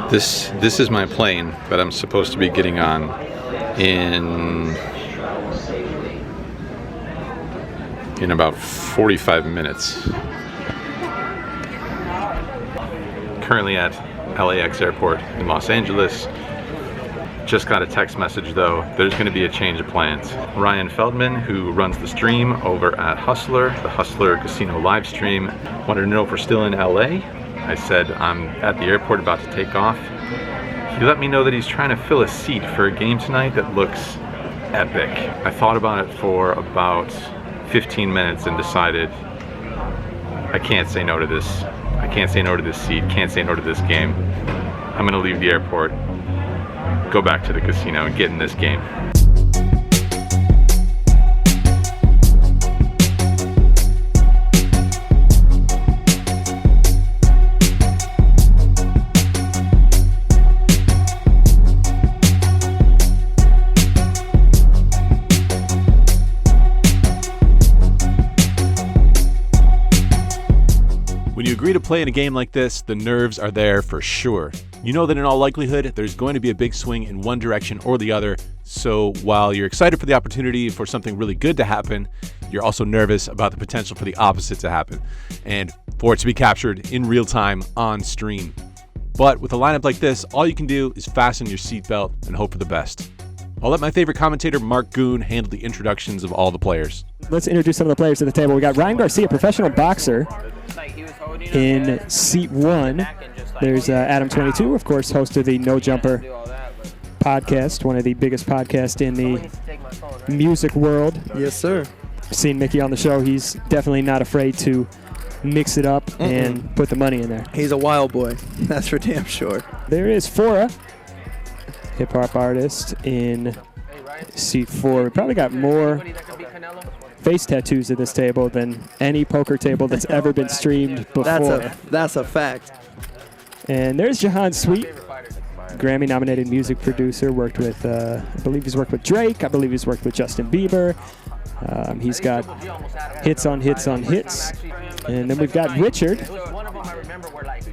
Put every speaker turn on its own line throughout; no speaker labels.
This is my plane that I'm supposed to be getting on in about 45 minutes. Currently at LAX airport in Los Angeles. Just got a text message though, there's going to be a change of plans. Ryan Feldman, who runs the stream over at Huster, the Huster Casino live stream, wanted to know if we're still in LA. I said I'm at the airport about to take off. He let me know that he's trying to fill a seat for a game tonight that looks epic. I thought about it for about 15 minutes and decided I can't say no to this. I can't say no to this seat, can't say no to this game. I'm gonna leave the airport, go back to the casino and get in this game.
When you agree to play in a game like this, the nerves are there for sure. You know that in all likelihood, there's going to be a big swing in one direction or the other. So while you're excited for the opportunity for something really good to happen, you're also nervous about the potential for the opposite to happen and for it to be captured in real time on stream. But with a lineup like this, all you can do is fasten your seatbelt and hope for the best. I'll let my favorite commentator, Mark Goon, handle the introductions of all the players.
Let's introduce some of the players to the table. We got Ryan Garcia, professional boxer, in seat 1. There's Adam 22, of course, host of the No Jumper podcast, one of the biggest podcasts in the music world.
Yes, sir.
Seen Mickey on the show. He's definitely not afraid to mix it up and put the money in there.
He's a wild boy. That's for damn sure.
There is Fora, hip-hop artist, in seat 4. We probably got more face tattoos at this table than any poker table that's ever been streamed before.
That's a fact.
And there's Jahan Sweet, Grammy-nominated music producer. Worked with, I believe he's worked with Drake. I believe he's worked with Justin Bieber. He's got hits on hits on hits. And then we've got Richard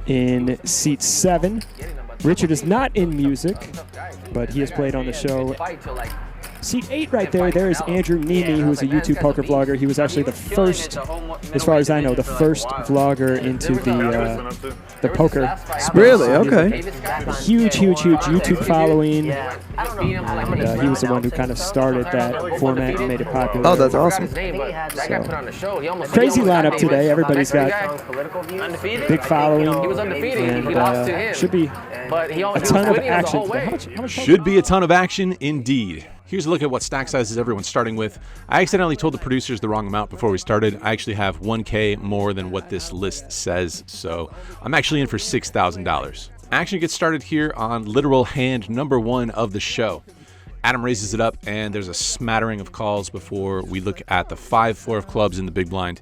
in seat 7. Richard is not in music, but he has played on the show. Seat 8 right there, there is Andrew Neeme, who's a YouTube poker vlogger. He was actually the first, as far as I know, the first vlogger into the poker space.
Really? Okay.
Huge YouTube following. And, he was the one who kind of started that format and made it popular.
Oh, that's awesome.
So, crazy lineup today. Everybody's got big following. And should be a ton of action today.
Should be a ton of action indeed. Here's a look at what stack sizes everyone's starting with. I accidentally told the producers the wrong amount before we started. I actually have 1K more than what this list says, so I'm actually in for $6,000. Action gets started here on literal hand number 1 of the show. Adam raises it up, and there's a smattering of calls before we look at the 5-4 of clubs in the big blind.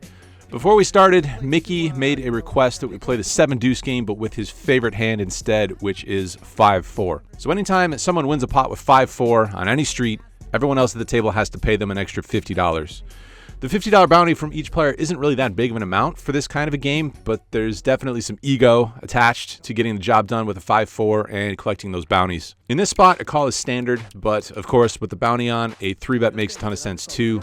Before we started, Mickey made a request that we play the 7-deuce game, but with his favorite hand instead, which is 5-4. So anytime someone wins a pot with 5-4 on any street, everyone else at the table has to pay them an extra $50. The $50 bounty from each player isn't really that big of an amount for this kind of a game, but there's definitely some ego attached to getting the job done with a 5-4 and collecting those bounties. In this spot, a call is standard, but of course, with the bounty on, a 3-bet makes a ton of sense too.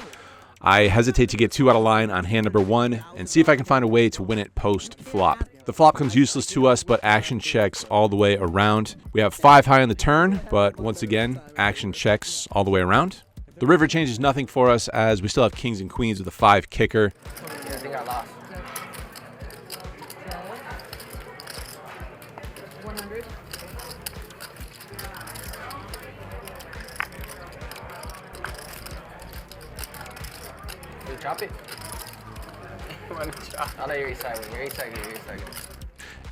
I hesitate to get too out of line on hand number 1 and see if I can find a way to win it post-flop. The flop comes useless to us, but action checks all the way around. We have 5 high on the turn, but once again, action checks all the way around. The river changes nothing for us as we still have kings and queens with a 5 kicker.
Drop it. I'll let you resideways. You're sideways.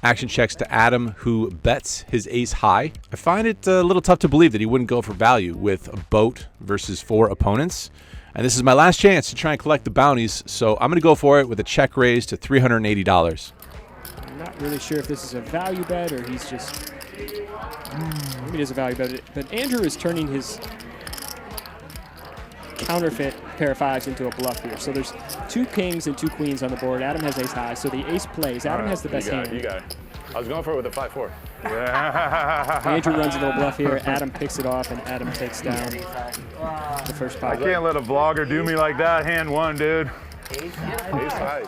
Action checks to Adam, who bets his ace high. I find it a little tough to believe that he wouldn't go for value with a boat versus 4 opponents. And this is my last chance to try and collect the bounties, so I'm going to go for it with a check raise to $380.
I'm not really sure if this is a value bet or he's just... Maybe it is a value bet, but Andrew is turning his counterfeit pair of 5s into a bluff here. So there's 2 kings and 2 queens on the board. Adam has ace high, so the ace plays. Adam has the best hand.
You got it. I was going for it with a 5-4.
Andrew runs a little bluff here. Adam picks it off, and Adam takes down the first pot.
I can't let a vlogger do me like that. Hand one, dude. Ace high.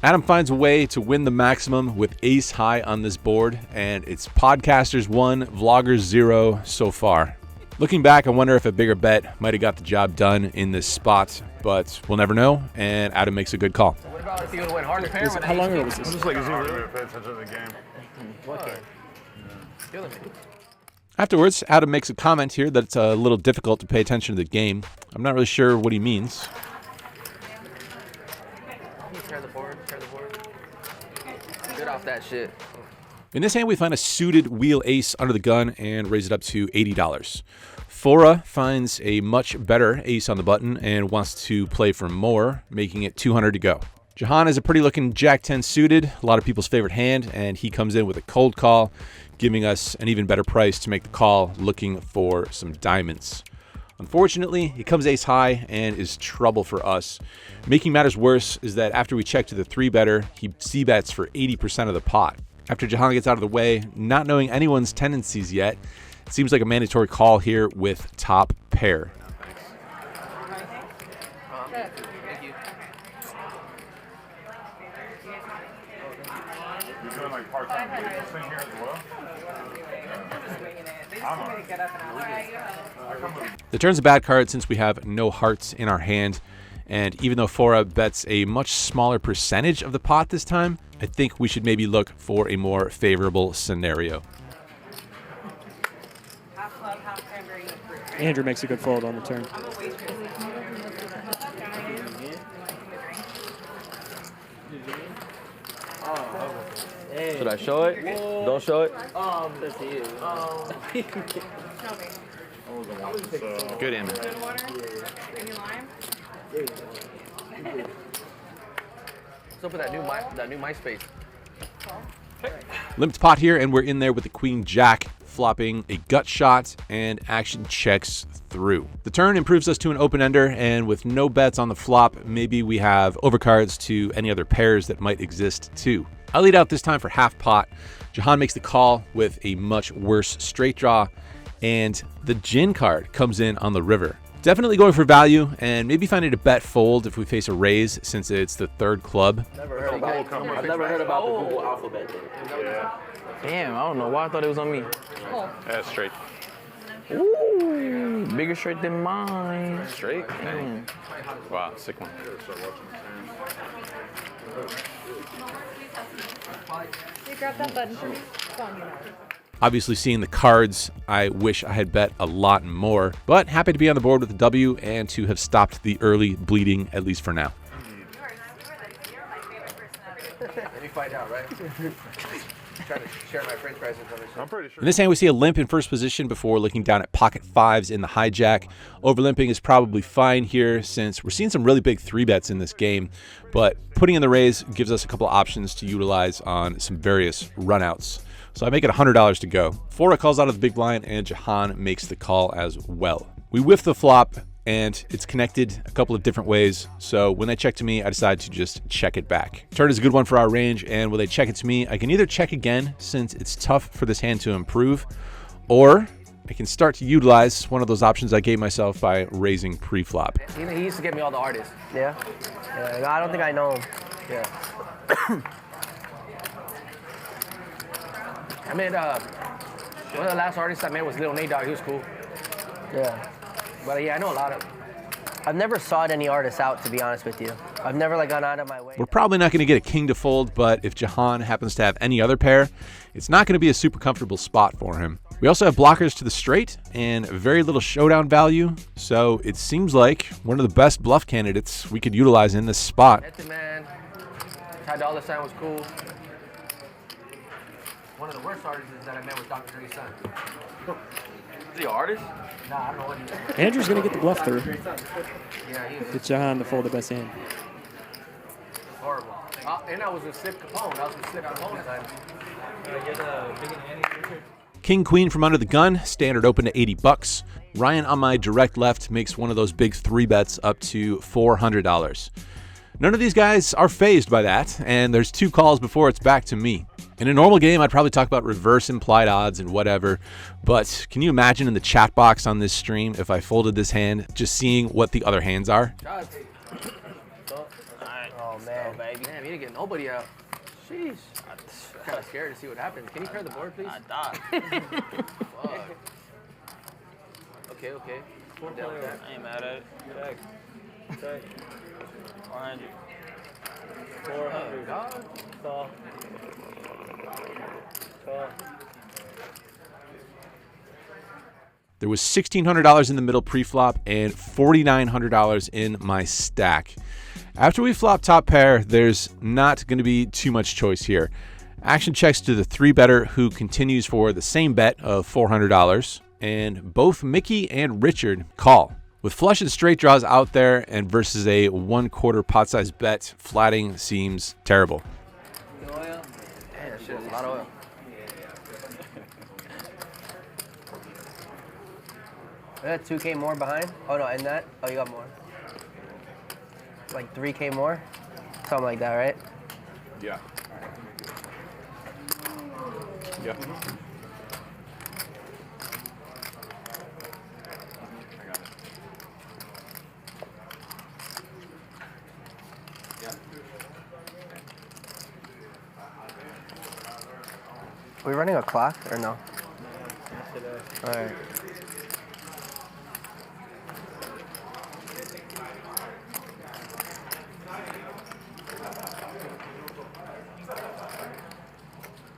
Adam finds a way to win the maximum with ace high on this board, and it's podcasters 1, vloggers 0 so far. Looking back, I wonder if a bigger bet might have got the job done in this spot, but we'll never know, and Adam makes a good call.
What about if you would have went hard to pair with
How long ago was
I'm
this?
just like, is he really paying attention to the game?
What game? Feeling me.
Afterwards, Adam makes a comment here that it's a little difficult to pay attention to the game. I'm not really sure what he means.
Turn the board, turn the board. Get off that shit.
In this hand, we find a suited wheel ace under the gun and raise it up to $80. Fora finds a much better ace on the button and wants to play for more, making it $200 to go. Jahan has a pretty looking Jack-10 suited, a lot of people's favorite hand, and he comes in with a cold call, giving us an even better price to make the call, looking for some diamonds. Unfortunately, he comes ace high and is trouble for us. Making matters worse is that after we check to the 3-better, he c-bets for 80% of the pot. After Jahan gets out of the way, not knowing anyone's tendencies yet, it seems like a mandatory call here with top pair.
Thank you.
You're doing like part-time business thing here as well?
The turn's a bad card since we have no hearts in our hand, and even though Fora bets a much smaller percentage of the pot this time, I think we should maybe look for a more favorable scenario.
Andrew makes a good fold on the turn.
Should I show it? Don't show it.
Good aim.
What's up with that new MySpace?
Limped pot here, and we're in there with the queen jack, flopping a gut shot, and action checks through. The turn improves us to an open-ender, and with no bets on the flop, maybe we have overcards to any other pairs that might exist too. I lead out this time for half pot. Jahan makes the call with a much worse straight draw, and the gin card comes in on the river. Definitely going for value, and maybe finding a bet fold if we face a raise since it's the 3rd club.
I've never heard about the Google alphabet. Damn, I don't know why I thought it was on me.
Yeah, straight.
Ooh, bigger straight than mine.
Straight? Dang. Wow, sick one.
You grab that button for me? It's on you now.
Obviously, seeing the cards, I wish I had bet a lot more, but happy to be on the board with a W and to have stopped the early bleeding, at least for now.
Let me find out, right? Trying to share my french fries with others.
I'm pretty sure.
In this hand, we see a limp in first position before looking down at pocket 5s in the hijack. Overlimping is probably fine here since we're seeing some really big 3-bets in this game, but putting in the raise gives us a couple options to utilize on some various runouts. So I make it $100 to go. Fora calls out of the big blind, and Jahan makes the call as well. We whiff the flop, and it's connected a couple of different ways. So when they check to me, I decide to just check it back. Turn is a good one for our range, and when they check it to me, I can either check again, since it's tough for this hand to improve, or I can start to utilize one of those options I gave myself by raising pre-flop.
He used to get me all the artists.
Yeah? Yeah, I don't think I know him.
Yeah. I made one of the last artists I made was Lil Nate Dogg. He was cool.
Yeah.
But yeah, I know a lot of them.
I've never sought any artists out, to be honest with you. I've never gone out of my way.
We're probably not going to get a king to fold, but if Jahan happens to have any other pair, it's not going to be a super comfortable spot for him. We also have blockers to the straight and very little showdown value, so it seems like one of the best bluff candidates we could utilize in this spot.
Method Man, Ty Dolla $ign was cool. One of the worst artists that I met was Dr. Dre's son. Is he an artist? Nah, I don't know what he is.
Andrew's going to get the bluff through.
Yeah, he was
Get Jahan to fold the best hand.
horrible. And I was with Slip Capone. I was with Slip Capone time.
King Queen from under the gun, standard open to $80. Ryan on my direct left makes one of those big 3-bets up to $400. None of these guys are fazed by that, and there's 2 calls before it's back to me. In a normal game, I'd probably talk about reverse implied odds and whatever, but can you imagine in the chat box on this stream if I folded this hand, just seeing what the other hands are?
Oh, man.
Baby. Damn, you didn't get nobody out. Sheesh. I'm kind of scared to see what happens. Can you clear the board, please? I died. Fuck. Okay.
I ain't mad at it. Check. 100. 400. Call.
There was $1,600 in the middle pre-flop and $4,900 in my stack. After we flop top pair, there's not going to be too much choice here. Action checks to the 3-better who continues for the same bet of $400, and both Mickey and Richard call. With flush and straight draws out there and versus a 1/4 pot size bet, flatting seems terrible.
Damn, that shit is a lot of oil.
Is that 2K more behind? Oh, no, and that? Oh, you got more. Like 3K more? Something like that, right?
Yeah. Yep.
Are we running a clock or no? All right.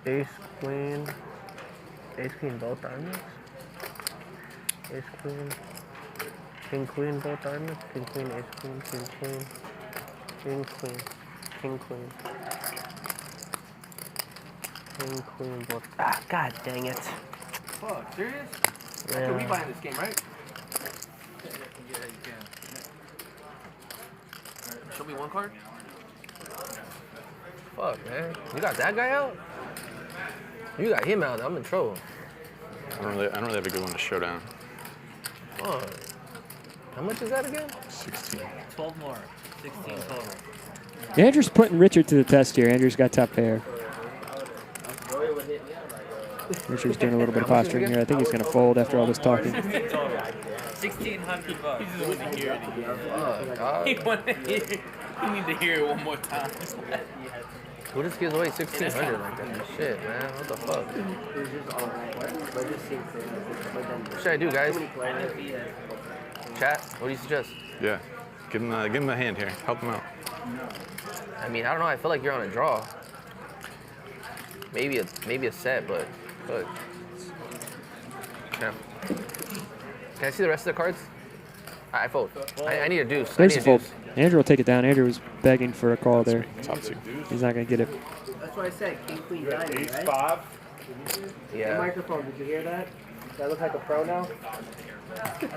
Ace, queen, both diamonds. Ace, queen, queen, both diamonds. King, queen, ace, queen, queen, queen, king, queen. King, queen, both. Ah, god dang it.
Fuck, serious?
Yeah.
That's what we buy in this game, right? Yeah, you can. Show me one card. Fuck, man. You got that guy out? You got him out. I'm in trouble.
I don't really have a good one to showdown.
Fuck. How much is that again?
16.
12 more. 16 total.
Andrew's putting Richard to the test here. Andrew's got top pair. Richard's doing a little bit of posturing here. I think he's going to fold after all this talking.
1,600 bucks. He just wanted to hear it again. He need to hear it one more time.
Who just gives away 1,600 like that? Shit, man. What the fuck? What should I do, guys? Chat? What do you suggest?
Yeah. Give him a hand here. Help him out.
I mean, I don't know. I feel like you're on a draw. Maybe a set, but look. Yeah. Can I see the rest of the cards? I fold. I need a deuce.
There's a fold. Andrew will take it down. Andrew was begging for a call there.
Top 2.
He's not going to get it.
That's what I said. King, queen, diamond,
Ace
right?
5.
Yeah.
The microphone. Did you hear that? Do I look like a pro now?
You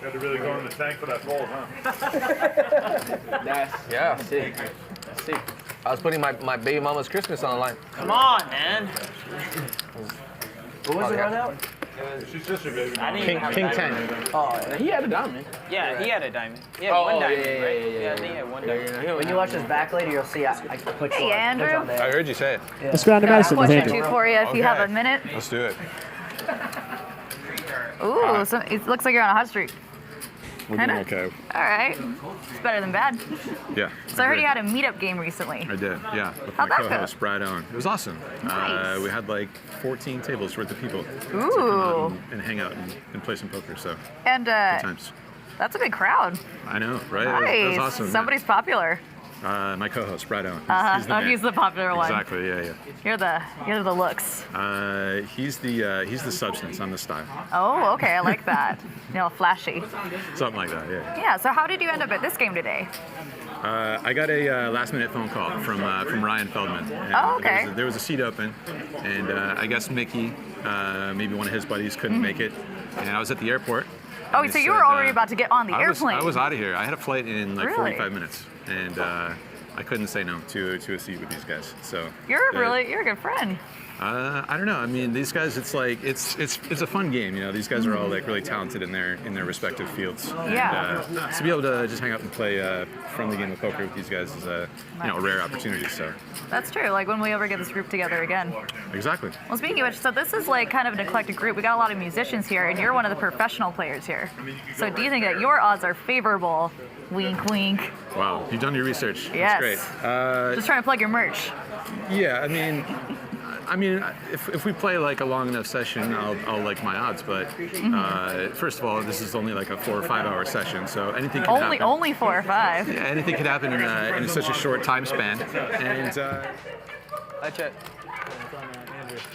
had to really go in the tank for that fold, huh?
Yeah. See. I was putting my baby mama's Christmas on the line.
Come on, man.
What was it right now?
She's just your baby.
I didn't even have a diamond.
Oh, he had a diamond.
Yeah, he had a diamond. He had one diamond, right? Yeah, I think he had one diamond.
When you watch this back later, you'll see I put you
Hey,
on. Put you on
Andrew.
I
there.
heard you say it.
Let's go down to
Got a
Madison with
question
Andrew.
for you if you have a minute.
Let's do it.
Ooh, so it looks like you're on a hot streak.
We're
Kinda?
doing okay.
All right. It's better than bad.
Yeah.
So I heard you had a meetup game recently.
I did, yeah. With
How'd
my
that go?
co-host, Brad Owen. It was awesome.
Nice.
We had like 14 tables worth of people to come
Ooh.
out and hang out and play some poker, so
And
good times.
that's a big crowd.
I know, right?
Nice.
It was awesome. yeah.
Somebody's popular.
My co-host, Brad Owen.
He's the popular one.
Exactly, yeah.
You're the looks.
He's the substance. I'm the style.
Oh, okay. I like that. Flashy.
Something like that, yeah.
Yeah. So how did you end up at this game today?
I got a last-minute phone call from Ryan Feldman. And
Oh, okay.
There was a seat open, and I guess Mickey, maybe one of his buddies, couldn't make it, and I was at the airport.
Oh,
and
so
he
you were
said,
already about to get on the airplane.
I was out of here. I had a flight in like
Really?
45 minutes, and I couldn't say no to a seat with these guys. So
You're a good friend.
I don't know. I mean, these guys, it's like it's a fun game. You know, these guys are all like really talented in their respective fields.
Yeah.
And, to be able to just hang out and play a friendly game of poker with these guys is a rare opportunity. So.
That's true. Like when we ever get this group together again.
Exactly.
Well, speaking of which, so this is like kind of an eclectic group. We got a lot of musicians here, and you're one of the professional players here. So do you think that your odds are favorable? Wink, wink.
Wow, you've done your research.
Yes.
That's great.
Just trying to plug your merch.
Yeah, I mean, if we play like a long enough session, I'll like my odds. But first of all, this is only like a 4 or 5 hour session, so anything can happen.
Only 4 or 5.
Yeah, anything could happen in such a short time span. And
I check.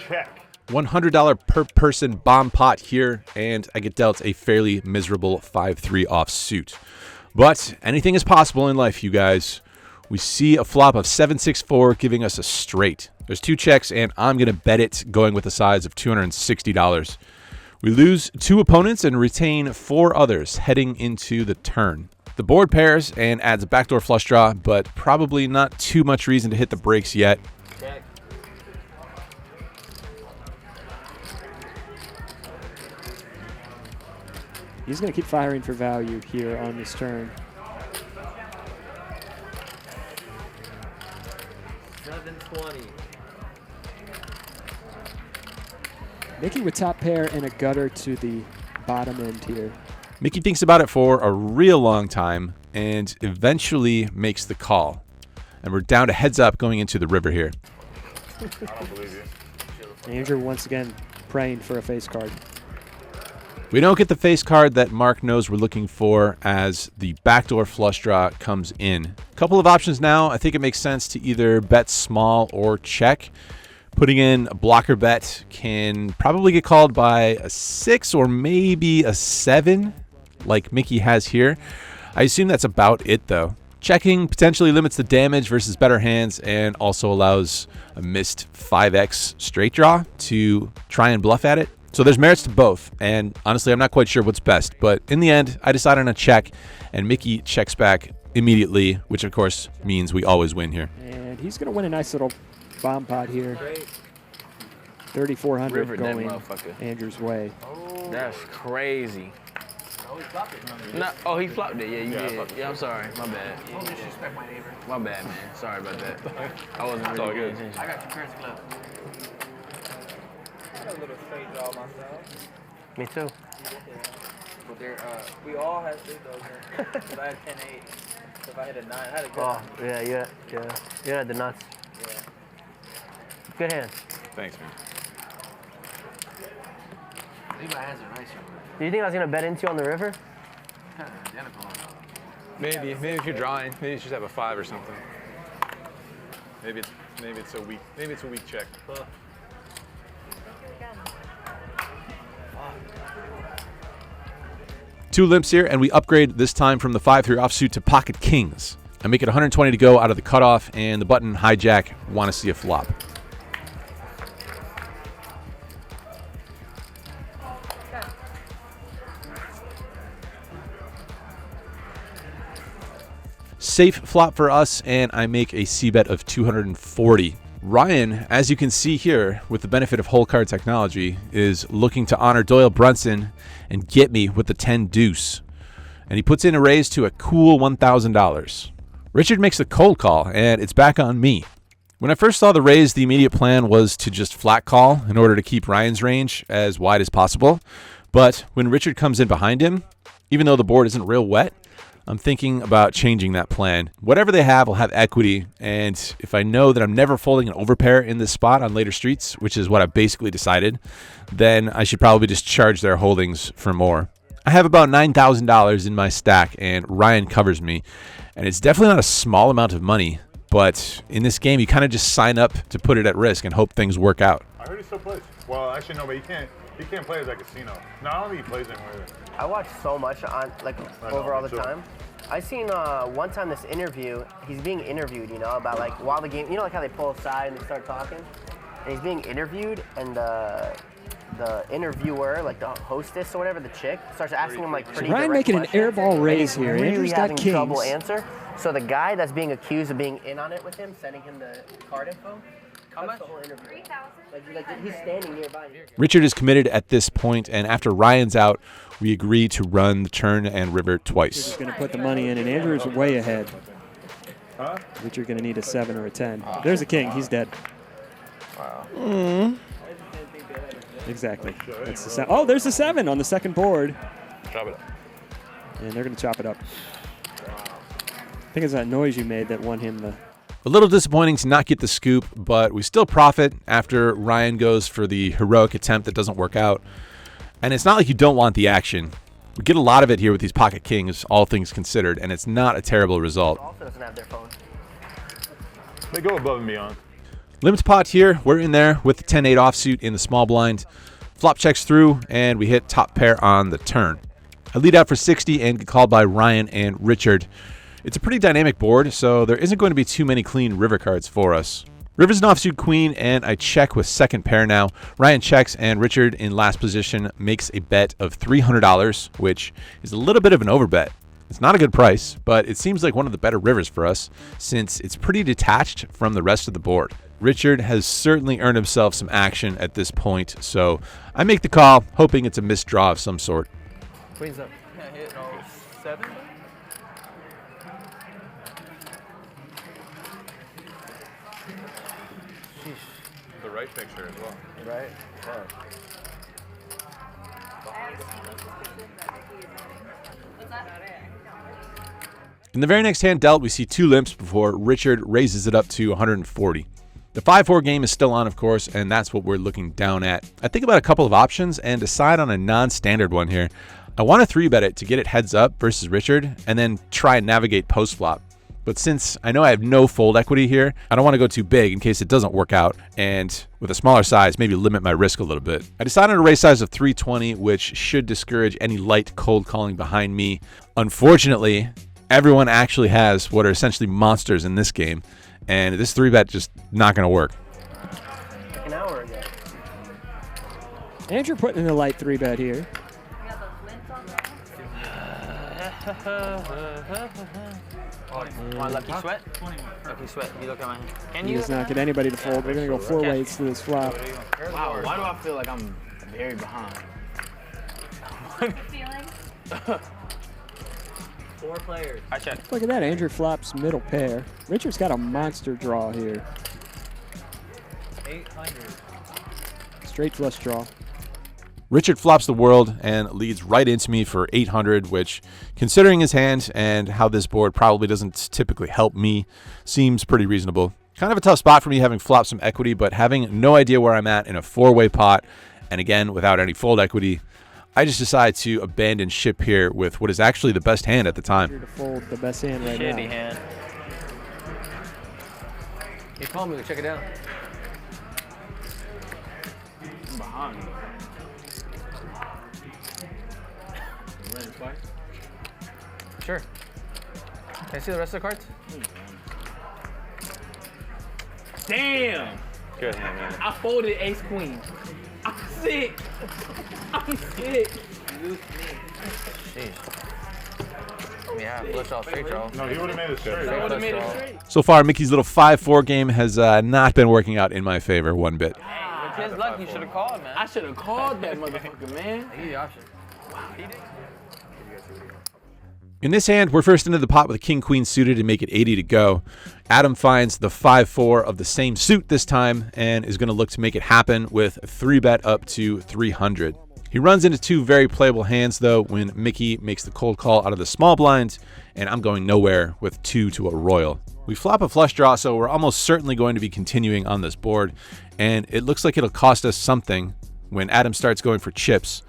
Check.
$100 per person bomb pot here, and I get dealt a fairly miserable 5-3 offsuit. But anything is possible in life, you guys. We see a flop of 7-6-4 giving us a straight. There's 2 checks, and I'm going to bet it, going with a size of $260. We lose 2 opponents and retain 4 others heading into the turn. The board pairs and adds a backdoor flush draw, but probably not too much reason to hit the brakes yet.
He's going to keep firing for value here on this turn.
720.
Mickey with top pair and a gutter to the bottom end here.
Mickey thinks about it for a real long time and eventually makes the call. And we're down to heads up going into the river here.
I don't believe you.
Andrew once again praying for a face card.
We don't get the face card that Mark knows we're looking for as the backdoor flush draw comes in. A couple of options now. I think it makes sense to either bet small or check. Putting in a blocker bet can probably get called by a 6 or maybe a 7 like Mickey has here. I assume that's about it though. Checking potentially limits the damage versus better hands and also allows a missed 5x straight draw to try and bluff at it. So there's merits to both, and honestly, I'm not quite sure what's best. But in the end, I decide on a check, and Mickey checks back immediately, which of course means we always win here.
And he's going to win a nice little bomb pot here. 3,400 going Andrew's way.
That's crazy. No, oh, he flopped it. Yeah, you did. Yeah, I'm sorry. My bad.
Don't disrespect my neighbor.
My bad, man. Sorry about that. I wasn't really paying attention.
I got your parents' glove.
A little straight draw myself.
Me too.
But there, we all had straight draws. If I had 10-8, so if I hit a 9, I had a good.
Oh, yeah. You had the nuts.
Yeah.
Good hand.
Thanks, man.
I think my hands are nicer.
Do you think I was gonna bet into you on the river?
Kind of identical.
Maybe if you're drawing, maybe you should have a 5 or something. Maybe it's a weak check. Two limps here, and we upgrade this time from the 5-3 offsuit to pocket kings. I make it 120 to go out of the cutoff, and the button hijack want to see a flop. Safe flop for us, and I make a C-bet of 240. Ryan, as you can see here, with the benefit of hole card technology, is looking to honor Doyle Brunson and get me with the 10 deuce. And he puts in a raise to a cool $1,000. Richard makes a cold call, and it's back on me. When I first saw the raise, the immediate plan was to just flat call in order to keep Ryan's range as wide as possible. But when Richard comes in behind him, even though the board isn't real wet, I'm thinking about changing that plan. Whatever they have will have equity, and if I know that I'm never folding an overpair in this spot on later streets, which is what I've basically decided, then I should probably just charge their holdings for more. I have about $9,000 in my stack, and Ryan covers me, and it's definitely not a small amount of money, but in this game, you kind of just sign up to put it at risk and hope things work out.
I heard he still plays. Well, actually, no, but he can't play at that casino. No, I don't think he plays anymore.
I watch so much on over all the time. I seen one time this interview. He's being interviewed, about like while the game. Like how they pull aside and they start talking. And he's being interviewed, and the interviewer, like the hostess or whatever, the chick, starts asking him like pretty
Ryan
direct
making an
questions,
airball raise
and
here.
he's really
Andrew's got
having
kings.
trouble answer. So the guy that's being accused of being in on it with him, sending him the card info,
How much?
Like he's standing nearby.
Richard is committed at this point, and after Ryan's out, we agree to run the turn and river twice.
He's going to put the money in, and Andrew's way ahead. Richard's going to need a 7 or a 10. There's a king. He's dead.
Wow.
Exactly. That's the oh, there's a 7 on the second board.
Chop it up.
And they're going to chop it up. I think it's that noise you made that won him the...
A little disappointing to not get the scoop, but we still profit after Ryan goes for the heroic attempt that doesn't work out. And it's not like you don't want the action. We get a lot of it here with these pocket kings, all things considered, and it's not a terrible result.
Also doesn't have their phone.
They go above and beyond.
Limit pot here, we're in there with the 10-8 offsuit in the small blind. Flop checks through, and we hit top pair on the turn. I lead out for 60 and get called by Ryan and Richard. It's a pretty dynamic board, so there isn't going to be too many clean river cards for us. River's an offsuit queen, and I check with second pair now. Ryan checks, and Richard in last position makes a bet of $300, which is a little bit of an overbet. It's not a good price, but it seems like one of the better rivers for us, since it's pretty detached from the rest of the board. Richard has certainly earned himself some action at this point, so I make the call, hoping it's a missed draw of some sort.
Queen's up.
Can't hit no 7.
The right picture as well.
Right?
In the very next hand dealt, we see 2 limps before Richard raises it up to 140. The 5-4 game is still on, of course, and that's what we're looking down at. I think about a couple of options and decide on a non-standard one here. I want to 3-bet it to get it heads up versus Richard, and then try and navigate post-flop. But since I know I have no fold equity here, I don't want to go too big in case it doesn't work out, and with a smaller size, maybe limit my risk a little bit. I decided on a raise size of 320, which should discourage any light cold calling behind me. Unfortunately, everyone actually has what are essentially monsters in this game, and this 3-bet just not going to work.
An hour ago.
Andrew putting in a light 3-bet here.
One lucky sweat. Lucky sweat. You look at my hand. Can
He
you?
does not get anybody to fold. We're going to go 4 weights to this flop.
Wow, why do I feel like I'm very behind?
Feelings?
4 players.
I check.
Look at that. Andrew flops middle pair. Richard's got a monster draw here.
800.
Straight flush draw.
Richard flops the world and leads right into me for 800, which, considering his hand and how this board probably doesn't typically help me, seems pretty reasonable. Kind of a tough spot for me having flopped some equity, but having no idea where I'm at in a 4-way pot, and again, without any fold equity, I just decide to abandon ship here with what is actually the best hand at the time.
To fold the best hand right
Shitty
now.
hand. You call me. We'll check it out.
I'm behind. You ran twice?
Sure. Can I see the rest of the cards?
Damn!
Good hand, man.
I folded ace queen. I'm sick. I'm sick. You lose to me.
Jeez. Yeah, flush off straight draw.
No, he would have made it straight.
I would have made it straight.
So far, Mickey's little 5-4 game has not been working out in my favor one bit.
With his luck, you should have called, man.
I should have called that motherfucker, man.
I gave you the option. Wow, he did.
In this hand, we're first into the pot with a king-queen suited and make it 80 to go. Adam finds the 5-4 of the same suit this time and is going to look to make it happen with a 3-bet up to 300. He runs into 2 very playable hands, though, when Mickey makes the cold call out of the small blind, and I'm going nowhere with 2 to a royal. We flop a flush draw, so we're almost certainly going to be continuing on this board, and it looks like it'll cost us something when Adam starts going for chips.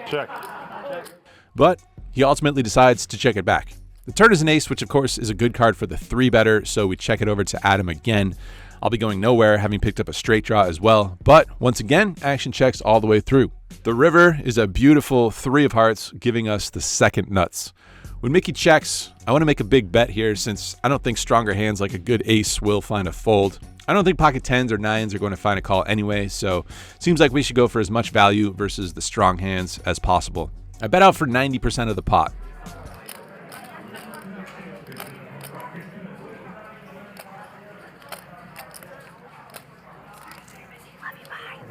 Check.
But he ultimately decides to check it back. The turn is an ace, which of course is a good card for the 3-better, so we check it over to Adam again. I'll be going nowhere, having picked up a straight draw as well, but once again, action checks all the way through. The river is a beautiful 3 of hearts, giving us the second nuts. When Mickey checks, I want to make a big bet here since I don't think stronger hands like a good ace will find a fold. I don't think pocket 10s or 9s are going to find a call anyway, so seems like we should go for as much value versus the strong hands as possible. I bet out for 90% of the pot.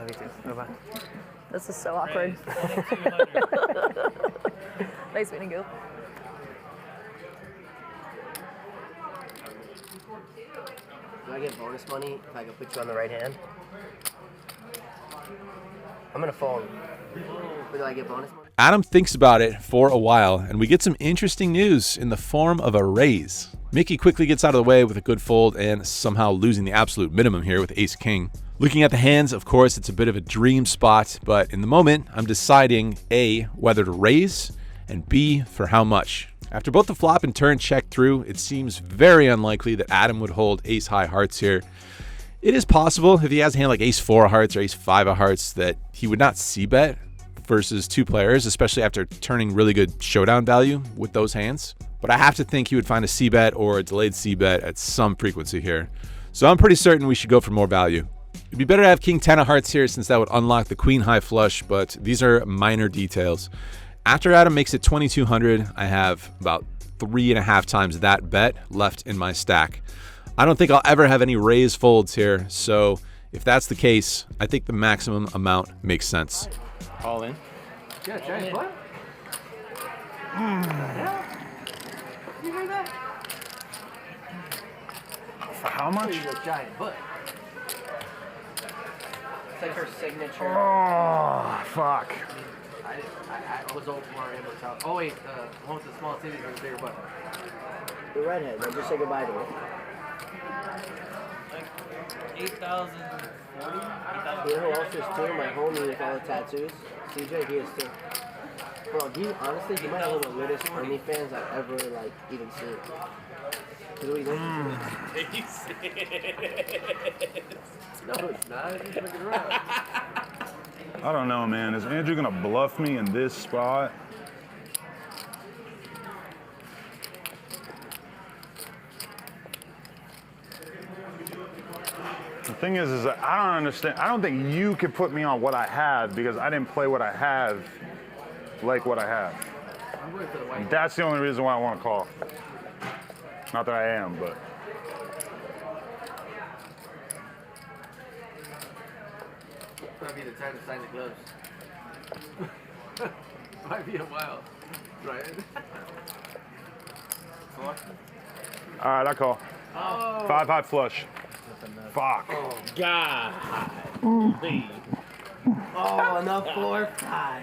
Love you too. Bye-bye.
This is so awkward. Nice meeting you.
Do I get bonus money if I can put you on the right hand? I'm gonna phone. But do I get bonus money?
Adam thinks about it for a while, and we get some interesting news in the form of a raise. Mickey quickly gets out of the way with a good fold and somehow losing the absolute minimum here with ace-king. Looking at the hands, of course, it's a bit of a dream spot, but in the moment, I'm deciding A, whether to raise, and B, for how much. After both the flop and turn check through, it seems very unlikely that Adam would hold ace-high hearts here. It is possible, if he has a hand like ace-4 of hearts or ace-5 of hearts, that he would not c-bet versus two players, especially after turning really good showdown value with those hands. But I have to think he would find a c-bet or a delayed c-bet at some frequency here. So I'm pretty certain we should go for more value. It'd be better to have king 10 of hearts here since that would unlock the queen high flush, but these are minor details. After Adam makes it 2,200, I have about 3.5 times that bet left in my stack. I don't think I'll ever have any raise folds here, so if that's the case, I think the maximum amount makes sense.
All in.
Yeah, giant butt. You hear that?
For how much?
A giant butt.
It's like her signature.
Oh, fuck.
I was old more able to tell. Oh wait, one with the small titties and the bigger butt.
The redhead, man. Just say goodbye to her.
Like 8,040?
You know who else is too? My homie with all the tattoos. CJ, he is too. Bro, honestly, he might have one of the weirdest OnlyFans I've ever, like, even seen. Cause what he does.
No, it's not. It's just looking around.
I don't know, man. Is Andrew gonna bluff me in this spot? The thing is that I don't understand. I don't think you could put me on what I have because I didn't play what I have like what I have.
I'm going for the white.
That's the only reason why I want to call. Not that I am, but.
Might be the time to sign the gloves. Might be a while, right?
All right, I call.
Oh.
5-5 flush. Fuck.
Oh, God.
Oh, enough 4-5.
I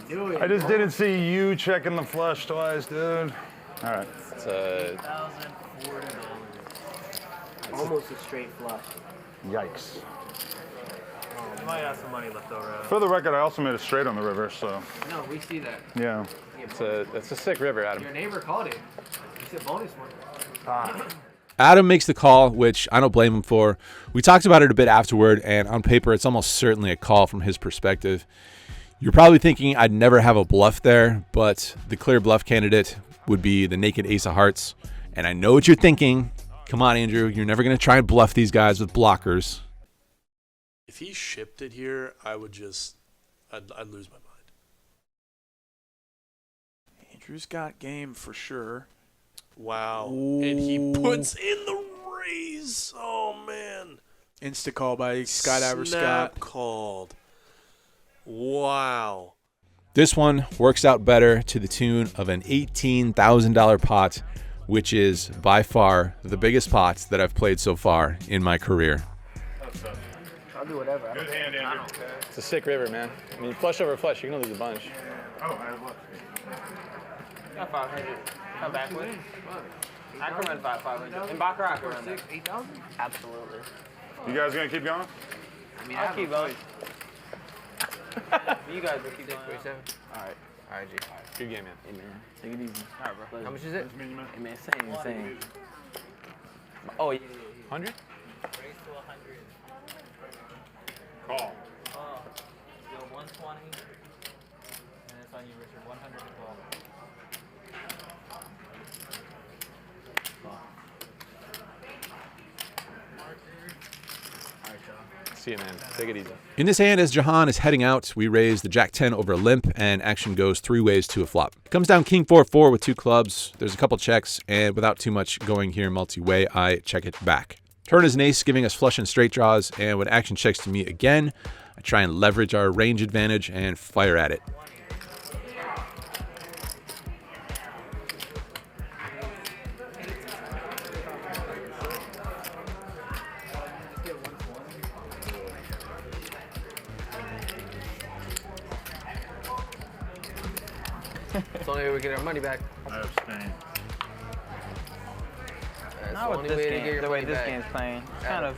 knew it.
I just didn't see you checking the flush twice, dude. All right.
It's a
$1,040.
Almost a straight flush.
Yikes.
You might have some money left over.
For the record, I also made a straight on the river, so
No, we see that.
yeah.
it's a sick river, Adam.
Your neighbor called it. He said bonus one.
Adam makes the call, which I don't blame him for. We talked about it a bit afterward, and on paper, it's almost certainly a call from his perspective. You're probably thinking I'd never have a bluff there, but the clear bluff candidate would be the naked ace of hearts. And I know what you're thinking. Come on, Andrew. You're never going to try and bluff these guys with blockers.
If he shipped it here, I'd lose my mind. Andrew's got game for sure. Wow. Ooh. And he puts in the raise. Oh, man.
Insta call by Skydiver Scott.
Called. Wow.
This one works out better to the tune of an $18,000 pot, which is by far the biggest pot that I've played so far in my career.
I'll do whatever.
Good hand, Andrew.
It's a sick river, man. I mean, flush over flush, you're gonna lose a bunch.
Oh, I have luck.
Got 500. Come back with. I can run 500. In Baccarat, I can run
8,000?
Absolutely.
You guys gonna keep going?
I mean, I'll keep going. You guys will keep going.
6.7.
All right, G.
Good game, man.
Hey, man. Take it easy.
All right, bro. How much is it?
Hey, man. Same.
Oh, yeah.
100?
Raise to 100.
Call.
Oh, yo, 120. And it's on you, Richard. 100 to 12.
See you, man. Take it easy.
In this hand, as Jahan is heading out, we raise the Jack-10 over a limp, and action goes 3 ways to a flop. Comes down King 4-4 with 2 clubs. There's a couple checks, and without too much going here multi-way, I check it back. Turn is an ace, giving us flush and straight draws, and when action checks to me again, I try and leverage our range advantage and fire at it.
It's the only way we get our money back.
I abstain.
That's
Not
the
with
only
this
way to
game,
get your
the way
money
this
back.
game's playing. It's kind of.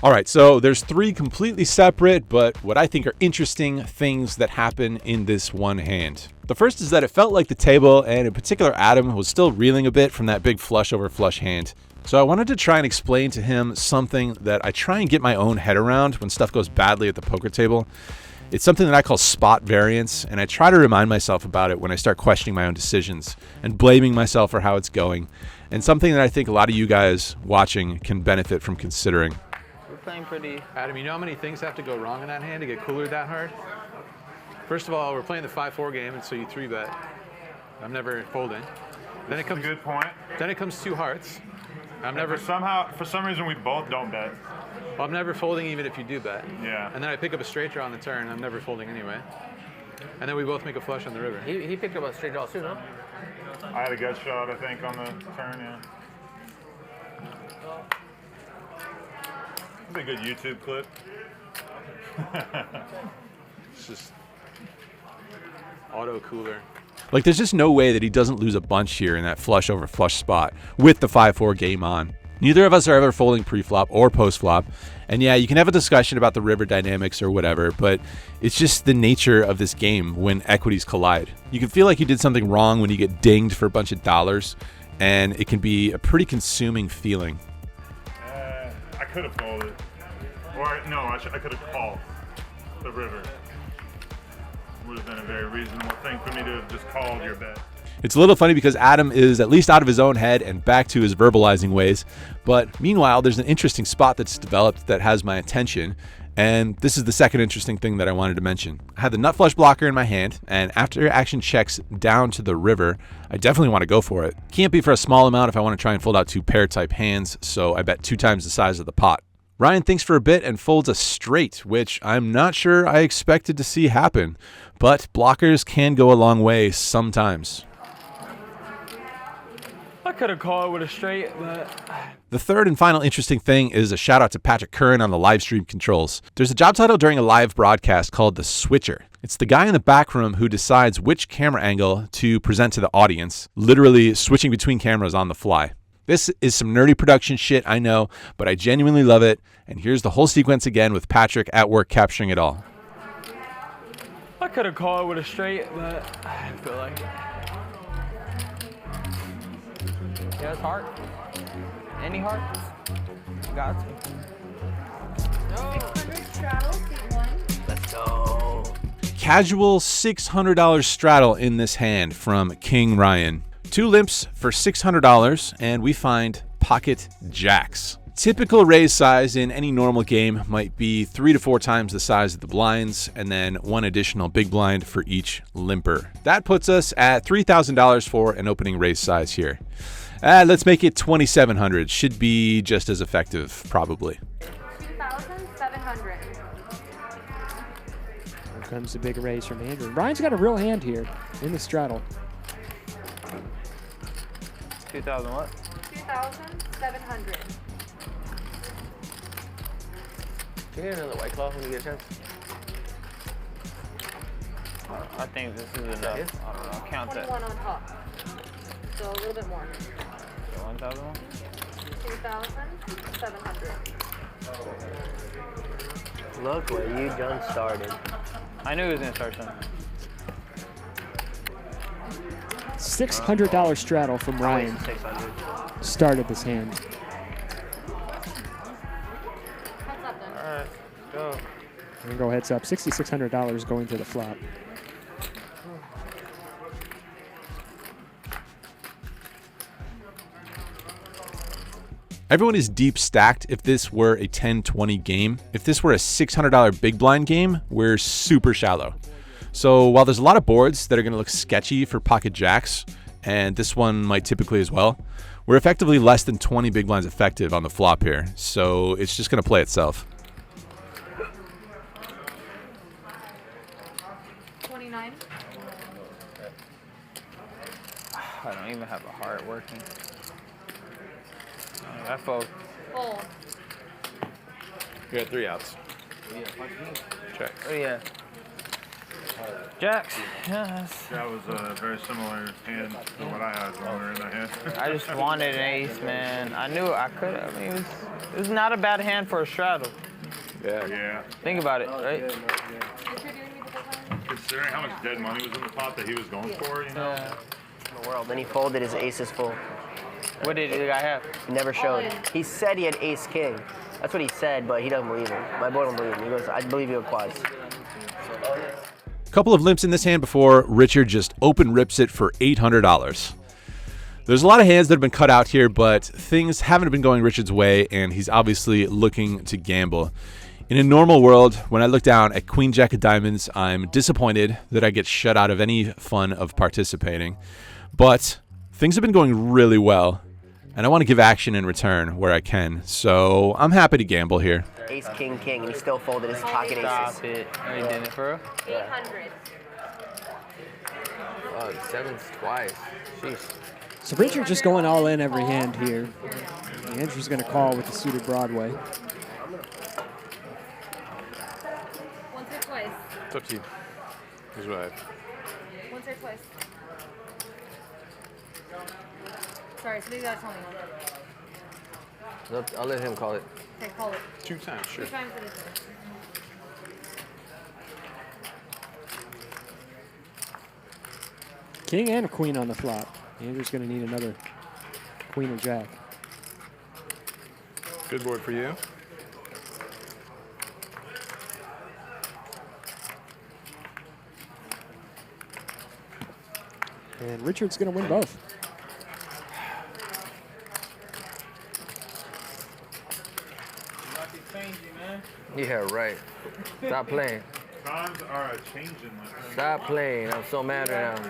All right, so there's 3 completely separate, but what I think are interesting things that happen in this one hand. The first is that it felt like the table, and in particular Adam, was still reeling a bit from that big flush over flush hand. So I wanted to try and explain to him something that I try and get my own head around when stuff goes badly at the poker table. It's something that I call spot variance, and I try to remind myself about it when I start questioning my own decisions and blaming myself for how it's going, and something that I think a lot of you guys watching can benefit from considering.
We're playing pretty.
Adam, you know how many things have to go wrong in that hand to get cooler that hard? First of all, we're playing the 5-4 game, and so you 3-bet. I'm never folding. Then it comes.
Good point.
Then it comes 2 hearts. I'm never.
For some reason, we both don't bet.
Well, I'm never folding even if you do bet.
Yeah.
And then I pick up a straight draw on the turn. I'm never folding anyway. And then we both make a flush on the river.
He picked up a straight draw too, no?
I had a gut shot, I think, on the turn, yeah. It's a good YouTube clip.
It's just auto cooler.
Like, there's just no way that he doesn't lose a bunch here in that flush over flush spot with the 5-4 game on. Neither of us are ever folding pre-flop or post-flop. And yeah, you can have a discussion about the river dynamics or whatever, but it's just the nature of this game when equities collide. You can feel like you did something wrong when you get dinged for a bunch of dollars, and it can be a pretty consuming feeling.
I could have folded. Or, no, I could have called the river. Would have been a very reasonable thing for me to have just called your bet.
It's a little funny because Adam is at least out of his own head and back to his verbalizing ways. But meanwhile, there's an interesting spot that's developed that has my attention. And this is the second interesting thing that I wanted to mention. I had the nut flush blocker in my hand, and after action checks down to the river, I definitely want to go for it. Can't be for a small amount if I want to try and fold out 2 pair type hands, so I bet 2 times the size of the pot. Ryan thinks for a bit and folds a straight, which I'm not sure I expected to see happen. But blockers can go a long way sometimes.
I could have called it with a straight, but.
The third and final interesting thing is a shout out to Patrick Curran on the live stream controls. There's a job title during a live broadcast called the switcher. It's the guy in the back room who decides which camera angle to present to the audience, literally switching between cameras on the fly. This is some nerdy production shit, I know, but I genuinely love it. And here's the whole sequence again with Patrick at work capturing it all.
I could have called it with a straight, but I didn't feel like it.
Yeah, it's hard. Any heart? Got to.
Let's go.
Casual $600 straddle in this hand from King Ryan. 2 limps for $600, and we find pocket jacks. Typical raise size in any normal game might be 3 to 4 times the size of the blinds, and then 1 additional big blind for each limper. That puts us at $3,000 for an opening raise size here. Let's make it $2,700. Should be just as effective, probably.
2,700.
Here comes the big raise from Andrew. Ryan's got a real hand here in the straddle.
2,000 what?
2,700.
Can you get another white claw when you get a chance?
I think this is enough. I don't know. Count that.
21 on top. So a little bit more.
1,000 more?
2,700.
Look where you done started.
I knew he was going to start something.
$600 straddle from Ryan.
600.
Started this hand.
Alright, go.
And go heads up. $6,600 going to the flop.
Everyone is deep stacked if this were a 10-20 game. If this were a $600 big blind game, we're super shallow. So while there's a lot of boards that are going to look sketchy for pocket jacks, and this one might typically as well. We're effectively less than 20 big blinds effective on the flop here, so it's just going to play itself.
29.
I don't even have a heart working. I fold.
Fold.
You got 3 outs. Check.
Oh yeah. Jack. Yes.
That was a very similar hand to what I had when we were in the hand.
I just wanted an ace, man. I knew I could. I mean, it was not a bad hand for a straddle.
Yeah.
Think about it, right?
Considering how much dead money was in the pot that he was going for, you know.
Yeah.
In the world. Then he folded his aces full.
What did the guy have?
He never showed. He said he had ace king. That's what he said, but he doesn't believe him. My boy don't believe him. He goes, I believe you have quads.
Couple of limps in this hand before Richard just open rips it for $800. There's a lot of hands that have been cut out here, but things haven't been going Richard's way, and he's obviously looking to gamble. In a normal world, when I look down at Queen Jack of Diamonds, I'm disappointed that I get shut out of any fun of participating. But things have been going really well, and I want to give action in return where I can. So I'm happy to gamble here.
Ace, king, king, and he still folded his pocket aces.
Stop it. Are you doing it for real?
800.
Oh, 7s twice. Jeez.
So Richard just going all in every hand here. Andrew's going to call with the suited Broadway.
Once or twice.
It's up to you. Here's what I have.
Once or twice. Sorry, somebody gotta tell me.
I'll let him call it.
Okay, call it.
2 times, sure.
2 times it is.
King and a queen on the flop. Andrew's going to need another queen or jack.
Good board for you.
And Richard's going to win both.
Yeah, right. Stop playing.
Times are changing.
Stop playing. I'm so mad right now.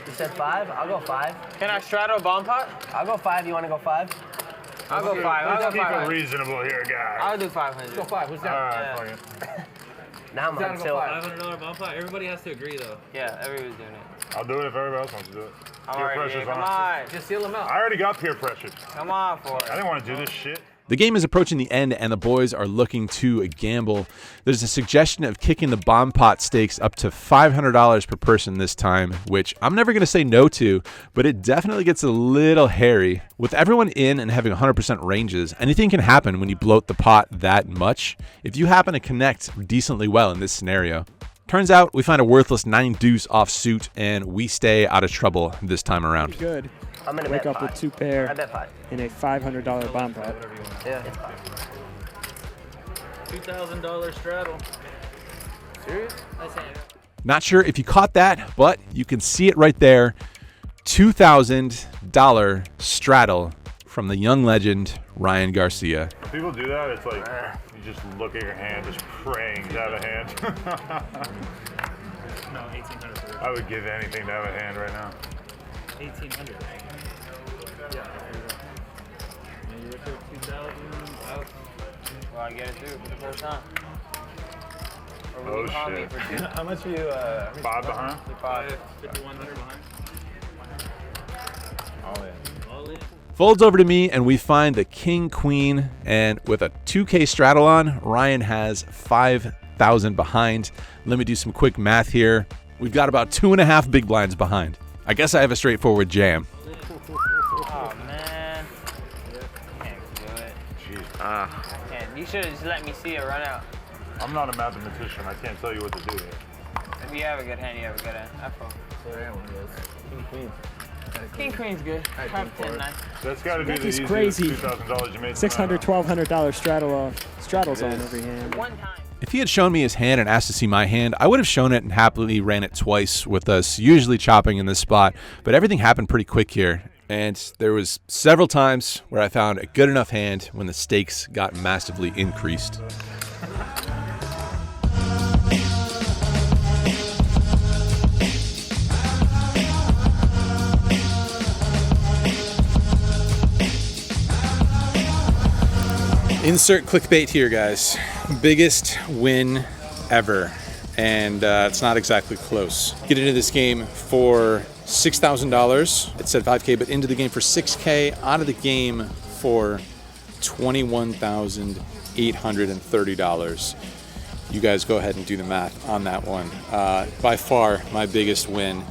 You said 5? I'll go 5.
Can I straddle a bomb pot?
I'll go 5. You want to go 5?
I'll go 5. I'll go
Let's keep
5.
it reasonable here, guys.
I'll do 500.
Go 5. Who's
All
that?
right, fuck it.
Now I'm on tilt.
$500 bomb pot. Everybody has to agree though.
Yeah, everybody's doing it.
I'll do it if everybody else wants to do it.
All
Peer
right,
pressure's
yeah, come
on.
on.
Just seal him out.
I already got peer pressure.
Come on for
I
it.
didn't want to do this shit.
The game is approaching the end, and the boys are looking to gamble. There's a suggestion of kicking the bomb pot stakes up to $500 per person this time, which I'm never going to say no to, but it definitely gets a little hairy. With everyone in and having 100% ranges, anything can happen when you bloat the pot that much if you happen to connect decently well in this scenario. Turns out we find a worthless 9 deuce offsuit, and we stay out of trouble this time around.
Good.
I'm going to
Wake
bet
up
5.
with 2 pair
I bet 5.
in a $500 bomb pot.
Yeah, it's 5.
$2,000 straddle.
Serious?
Not sure if you caught that, but you can see it right there. $2,000 straddle from the young legend, Ryan Garcia.
When people do that, it's like you just look at your hand, just praying to have a hand.
No, 1,800.
I would give anything to have a hand right now.
1,800. Yeah. And you record 2,000 out.
Well, I get it through for the first time. Or will
Oh,
you call me
shit.
for 2?
How much are you?
5 behind?
5,100 behind.
All in.
All in.
Folds over to me, and we find the king, queen, and with a 2K straddle on, Ryan has 5,000 behind. Let me do some quick math here. We've got about 2.5 big blinds behind. I guess I have a straightforward jam.
Oh, man. Can't do it.
Jeez.
Can't. You should have just let me see it run out.
I'm not a mathematician. I can't tell you what to do here.
If you have a good hand, you have a good hand. I fold. King Queen's good. 5, 10, 9.
That's got to be the
He's
easiest
crazy.
$2,000 you made.
$600, $1,200 straddles on every hand.
One time.
If he had shown me his hand and asked to see my hand, I would have shown it and happily ran it twice with us usually chopping in this spot, but everything happened pretty quick here. And there was several times where I found a good enough hand when the stakes got massively increased. Insert clickbait here, guys. Biggest win ever, and it's not exactly close. Get into this game for $6,000. It said 5K, but into the game for 6K. Out of the game for $21,830. You guys go ahead and do the math on that one. By far my biggest win,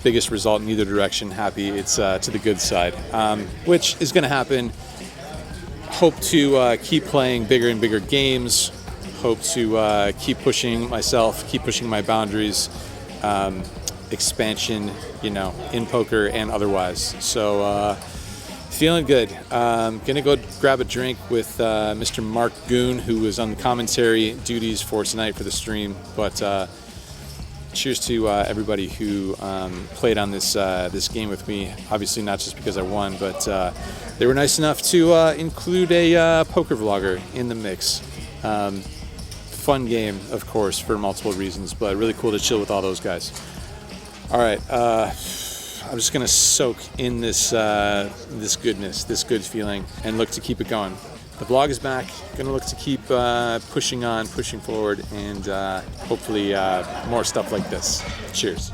biggest result in either direction. Happy it's to the good side, which is going to happen. Hope to keep playing bigger and bigger games. Hope to keep pushing myself, keep pushing my boundaries, expansion, in poker and otherwise. So feeling good. Gonna go grab a drink with Mr. Mark Goon, who was on commentary duties for tonight for the stream. But cheers to everybody who played on this game with me. Obviously not just because I won, but they were nice enough to include a poker vlogger in the mix. Fun game, of course, for multiple reasons, but really cool to chill with all those guys. All right, I'm just gonna soak in this this goodness, this good feeling, and look to keep it going. The vlog is back. Gonna look to keep pushing on, pushing forward, and hopefully more stuff like this. Cheers.